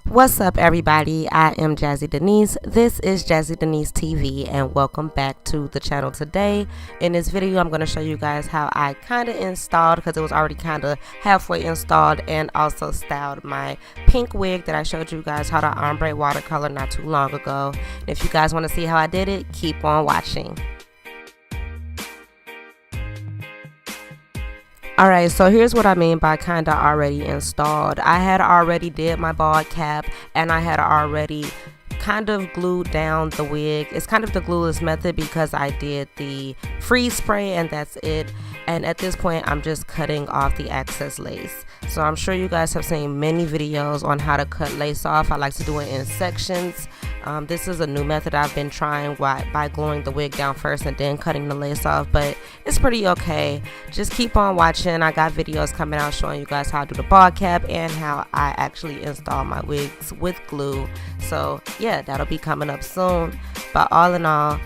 What's up, everybody? I am Jazzy Denise. This is JazzyDeniseTV, and welcome back to the channel. Today in this video I'm going to show you guys how I kind of installed, because it was already kind of halfway installed, and also styled my pink wig that I showed you guys how to ombre watercolor not too long ago. If you guys want to see how I did it, keep on watching. Alright, so here's what I mean by kinda already installed. I had already did my bald cap, and I had already kind of glued down the wig. It's kind of the glueless method because I did the freeze spray and that's it. And at this point I'm just cutting off the excess lace. So I'm sure you guys have seen many videos on how to cut lace off. I like to do it in sections. This is a new method I've been trying by gluing the wig down first and then cutting the lace off, but it's pretty okay. Just keep on watching. I got videos coming out showing you guys how to do the bald cap and how I actually install my wigs with glue. So yeah, that'll be coming up soon. But all in all,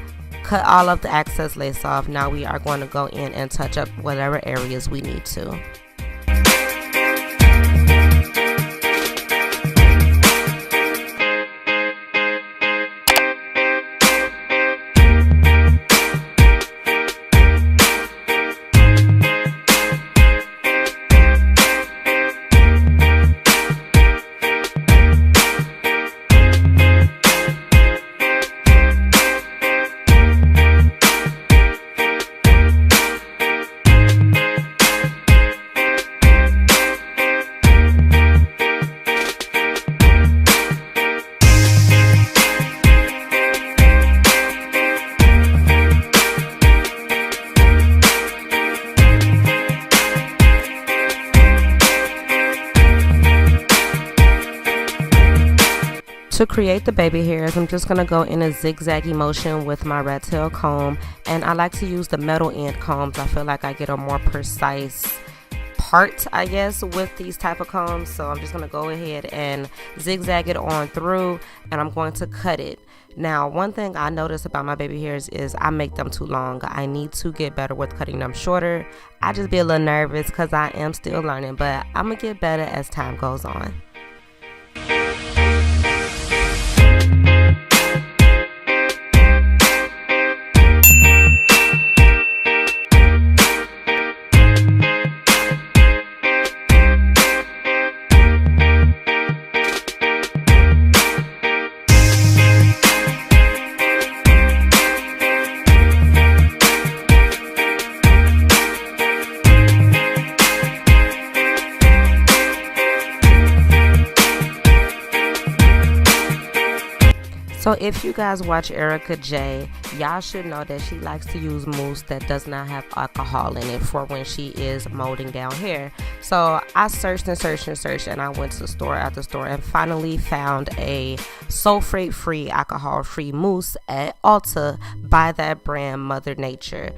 cut all of the excess lace off. Now we are going to go in and touch up whatever areas we need to. To create the baby hairs, I'm just going to go in a zigzaggy motion with my rat tail comb, and I like to use the metal end combs. I feel like I get a more precise part, I guess, with these type of combs. So I'm just going to go ahead and zigzag it on through, and I'm going to cut it. Now, one thing I notice about my baby hairs is I make them too long. I need to get better with cutting them shorter. I just be a little nervous because I am still learning, but I'm going to get better as time goes on. So if you guys watch Erica J, y'all should know that she likes to use mousse that does not have alcohol in it for when she is molding down hair. So I searched and searched and searched, and I went to store after store and finally found a sulfate-free, alcohol-free mousse at Ulta by that brand Mother Nature.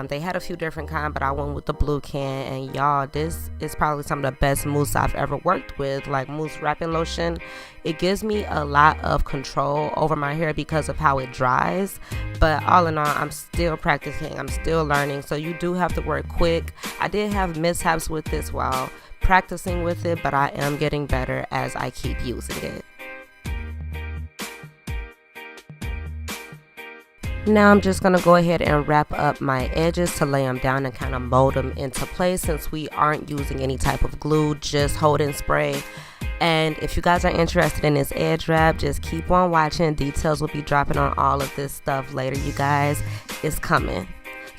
They had a few different kinds, but I went with the blue can, and y'all, this is probably some of the best mousse I've ever worked with. Like mousse wrapping lotion, it gives me a lot of control over my hair because of how it dries. But all in all, I'm still practicing, I'm still learning, so you do have to work quick. I did have mishaps with this while practicing with it, but I am getting better as I keep using it. Now I'm just going to go ahead and wrap up my edges to lay them down and kind of mold them into place, since we aren't using any type of glue, just hold and spray. And if you guys are interested in this edge wrap, just keep on watching. Details will be dropping on all of this stuff later, you guys. It's coming.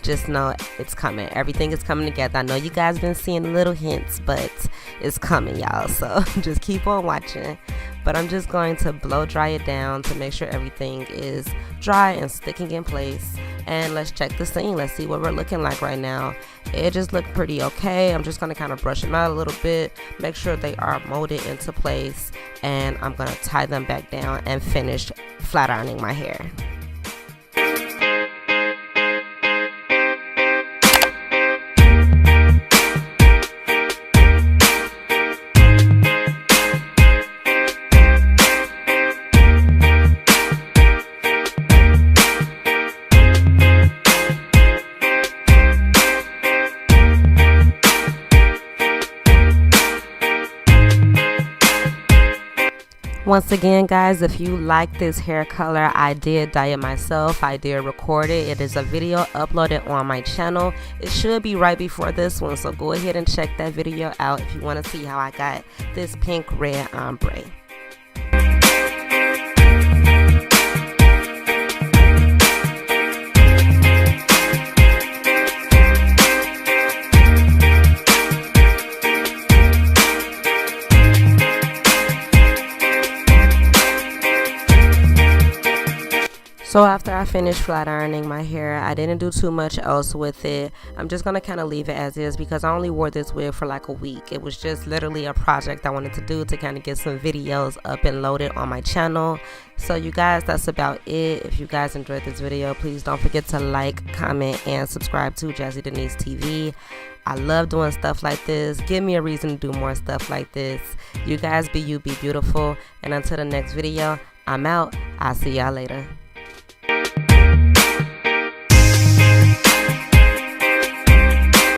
Just know it's coming. Everything is coming together. I know you guys been seeing little hints, but it's coming, y'all. So just keep on watching. But I'm just going to blow dry it down to make sure everything is dry and sticking in place. And let's check the scene. Let's see what we're looking like right now. Edges look pretty okay. I'm just going to kind of brush them out a little bit, make sure they are molded into place, and I'm going to tie them back down and finish flat ironing my hair. Once again, guys, if you like this hair color, I did dye it myself. I did record it. It is a video uploaded on my channel. It should be right before this one, so go ahead and check that video out if you want to see how I got this pink red ombre. So after I finished flat ironing my hair, I didn't do too much else with it. I'm just gonna kind of leave it as is because I only wore this wig for like a week. It was just literally a project I wanted to do to kind of get some videos up and loaded on my channel. So you guys, that's about it. If you guys enjoyed this video, please don't forget to like, comment, and subscribe to JazzyDeniseTV. I love doing stuff like this. Give me a reason to do more stuff like this. You guys be you, be beautiful. And until the next video, I'm out. I'll see y'all later.